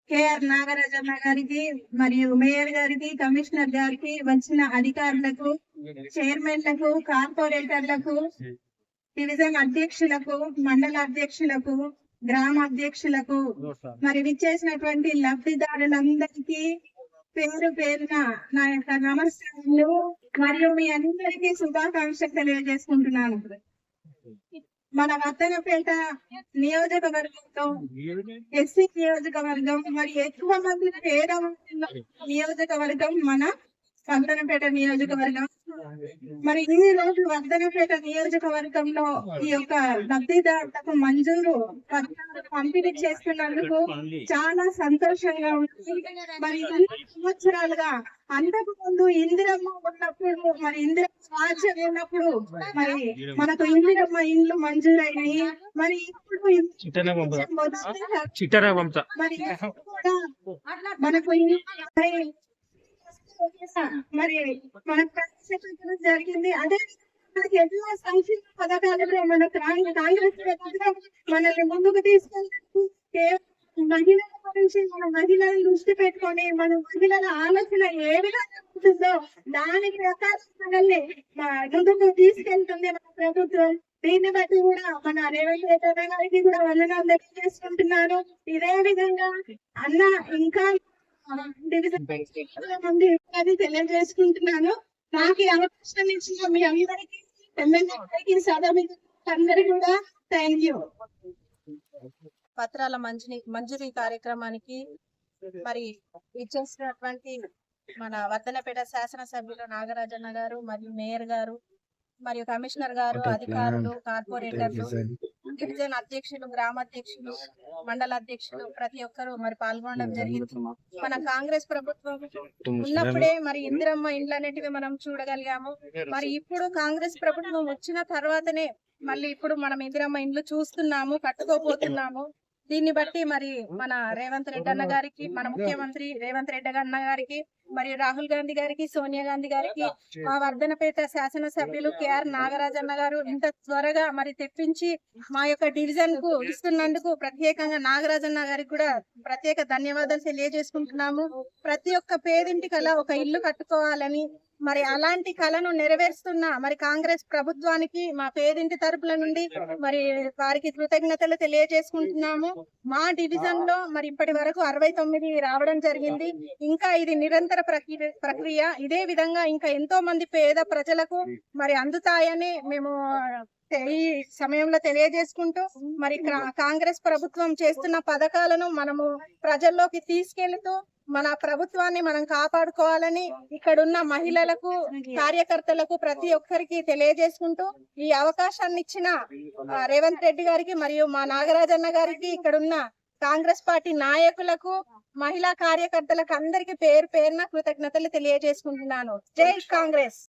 KR నాగరాజన్న గారికి మరియు mayor గారికి, కమిషనర్ గారికి, వచ్చిన అధికారులకు, చైర్మన్లకు, కార్పొరేటర్లకు, డివిజన్ అధ్యక్షులకు, మండల అధ్యక్షులకు, గ్రామ అధ్యక్షులకు, మరి విచ్చేసినటువంటి లబ్ధిదారులందరికీ పేరు పేరున నా యొక్క నమస్కారాలు మరియు మీ అందరికీ శుభాకాంక్షలు తెలియజేసుకుంటున్నాను. మన వర్ధనపేట నియోజకవర్గంలో ఎస్సీ నియోజకవర్గం మరి ఎక్కువ మంది పేద నియోజకవర్గం మన వర్ధనపేట నియోజకవర్గం. మరి ఈ రోజు వర్ధనపేట నియోజకవర్గంలో ఈ యొక్క లబ్ధిదారులకు మంజూరు పత్రాలు పంపిణీ చేస్తున్నందుకు చాలా సంతోషంగా ఉంది. మరి 2 సంవత్సరాలుగా అంతకు ముందు ఇందిరమ్మ ఉన్నప్పుడు, మరి ఇందిరమ్మ రాజ్యం ఉన్నప్పుడు మరి మనకు ఇందిరమ్మ ఇండ్లు మంజూరైనాయి. మరి ఇప్పుడు మరి కూడా మనకు మరి మనకు ప్రవేశపెట్టడం జరిగింది. అదే మనకి ఎన్నో సంక్షేమ పథకాలలో మన కాంగ్రెస్ ప్రభుత్వం మనల్ని ముందుకు తీసుకెళ్తారు. మహిళల గురించి మన మహిళలను దృష్టి పెట్టుకొని మన మహిళల ఆలోచన ఏ విధంగా ఉంటుందో దానికి ప్రకారం మనల్ని ముందుకు తీసుకెళ్తుంది మన ప్రభుత్వం. దీన్ని బట్టి కూడా మన రేవంత్ రెడ్డి గారికి కూడా వందనాలు తెలియజేసుకుంటున్నాను. ఇదే విధంగా అన్న ఇంకా మంది తెలియజేసుకుంటున్నాను. నాకు ఈ అవకాశం ఇచ్చిన మీ అందరికీ, ఎమ్మెల్యే గారికి, అందరికీ కూడా థ్యాంక్ యూ. పత్రాల మంజూరీ కార్యక్రమానికి మరి ఇచ్చేసినటువంటి మన వర్ధనపేట శాసనసభ్యులు నాగరాజన్న గారు మరియు మేయర్ గారు మరియు కమిషనర్ గారు, అధికారులు, కార్పొరేటర్లు, డివిజన్ అధ్యక్షులు, గ్రామ అధ్యక్షులు, మండల అధ్యక్షులు ప్రతి ఒక్కరు మరి పాల్గొనడం జరిగింది. మన కాంగ్రెస్ ప్రభుత్వం ఉన్నప్పుడే మరి ఇందిరమ్మ ఇండ్లు అనేటివి మనం చూడగలిగాము. మరి ఇప్పుడు కాంగ్రెస్ ప్రభుత్వం వచ్చిన తర్వాతనే మళ్ళీ ఇప్పుడు మనం ఇందిరమ్మ ఇండ్లు చూస్తున్నాము, కట్టుకోపోతున్నాము. దీన్ని బట్టి మరి మన రేవంత్ రెడ్డి అన్న గారికి, మన ముఖ్యమంత్రి రేవంత్ రెడ్డి అన్న గారికి, మరియు రాహుల్ గాంధీ గారికి, సోనియా గాంధీ గారికి, మా వర్ధనపేట శాసనసభ్యులు కేఆర్ నాగరాజన్న గారు ఇంత త్వరగా మరి తెప్పించి మా యొక్క డివిజన్ కు ఇస్తున్నందుకు ప్రత్యేకంగా నాగరాజన్న గారికి కూడా ప్రత్యేక ధన్యవాదాలు తెలియజేసుకుంటున్నాము. ప్రతి ఒక్క పేదింటి కల ఒక ఇల్లు కట్టుకోవాలని మరి అలాంటి కళను నెరవేరుస్తున్న మరి కాంగ్రెస్ ప్రభుత్వానికి మా పేదింటి తరపుల నుండి మరి వారికి కృతజ్ఞతలు తెలియజేసుకుంటున్నాము. మా డివిజన్ లో మరి ఇప్పటి వరకు 69 రావడం జరిగింది. ఇంకా ఇది నిరంతర ప్రక్రియ. ఇదే విధంగా ఇంకా ఎంతో మంది పేద ప్రజలకు మరి అందుతాయని మేము ఈ సమయంలో తెలియజేసుకుంటూ మరి కాంగ్రెస్ ప్రభుత్వం చేస్తున్న పథకాలను మనము ప్రజల్లోకి తీసుకెళ్తూ మన ప్రభుత్వాన్ని మనం కాపాడుకోవాలని ఇక్కడున్న మహిళలకు, కార్యకర్తలకు ప్రతి ఒక్కరికి తెలియజేసుకుంటూ ఈ అవకాశాన్ని ఇచ్చిన రేవంత్ రెడ్డి గారికి మరియు మా నాగరాజన్న గారికి, ఇక్కడున్న కాంగ్రెస్ పార్టీ నాయకులకు, మహిళా కార్యకర్తలకు అందరికి పేరు పేరున కృతజ్ఞతలు తెలియజేసుకుంటున్నాను. జై కాంగ్రెస్.